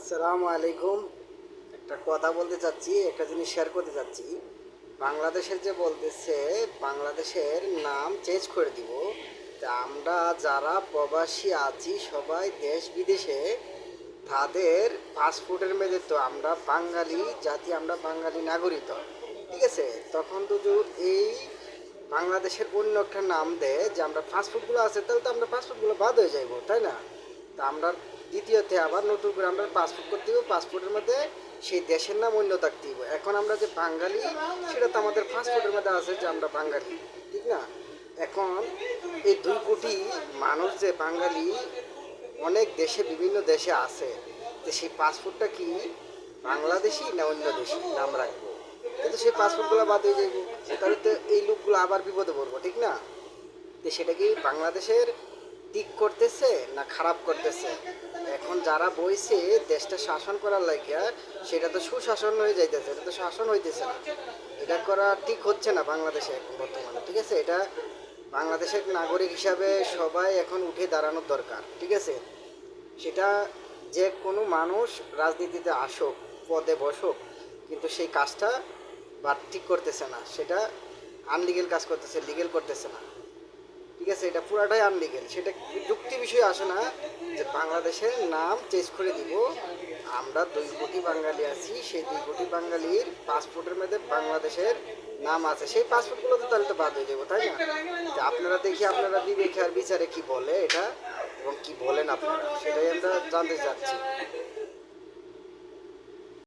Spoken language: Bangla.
আসসালামু আলাইকুম। একটা কথা বলতে চাচ্ছি, একটা জিনিস শেয়ার করতে চাচ্ছি। বাংলাদেশের যে বলতেছে বাংলাদেশের নাম চেঞ্জ করে দিব। তা আমরা যারা প্রবাসী আছি সবাই দেশ বিদেশে তাদের পাসপোর্টের মধ্যে তো আমরা বাঙালি জাতি, আমরা বাঙালি নাগরিক, ঠিক আছে? তখন তো এই বাংলাদেশের অন্য একটা নাম দেয় যে আমরা পাসপোর্টগুলো আছে, তাহলে তো আমরা পাসপোর্টগুলো বাদ হয়ে যাইব, তাই না? তা আমরা দ্বিতীয়তে আবার নতুন করে আমরা পাসপোর্ট করতে দিব, পাসপোর্টের মধ্যে সেই দেশের নাম অন্য থাকতে দিব। এখন আমরা যে বাঙালি সেটা তো আমাদের পাসপোর্টের মধ্যে আছে যে আমরা বাঙালি, ঠিক না? এখন এই 2 কোটি মানুষ যে বাঙালি অনেক দেশে, বিভিন্ন দেশে আছে, তো সেই পাসপোর্টটা কি বাংলাদেশি না অন্য দেশি নাম রাখবো? কিন্তু সেই পাসপোর্টগুলো বাদ হয়ে যাইব, তাহলে তো এই লোকগুলো আবার বিপদে পড়বো, ঠিক না? তো সেটা কি বাংলাদেশের দিক করতেছে না খারাপ করতেছে? এখন যারা বইছে দেশটা শাসন করার লাগিয়া, সেটা তো সুশাসন হয়ে যাইতেছে, এটা তো শাসন হইতেছে না। এটা করা ঠিক হচ্ছে না বাংলাদেশে এখন বর্তমানে, ঠিক আছে? এটা বাংলাদেশের নাগরিক হিসাবে সবাই এখন উঠে দাঁড়ানোর দরকার, ঠিক আছে? সেটা যে কোনো মানুষ রাজনীতিতে আসুক, পদে বসুক, কিন্তু সেই কাজটা বা ঠিক করতেছে না, সেটা আনলিগেল কাজ করতেছে, লিগেল করতেছে না, ঠিক আছে? এটা পুরাটাই আনলিগেল। সেটা যুক্তি বিষয় আসে না যে বাংলাদেশের নাম চেঞ্জ করে দিব। আমরা 2 কোটি বাঙালি আছি, সেই 2 কোটি বাঙালির পাসপোর্টের মধ্যে বাংলাদেশের নাম আছে, সেই পাসপোর্টগুলো তো তাহলে তো বাদ হয়ে যাবো, তাই না? যে আপনারা দেখি, আপনারা বিবেকে আর বিচারে কি বলে এটা এবং কি বলেন আপনারা, সেটাই আমরা জানতে চাচ্ছি।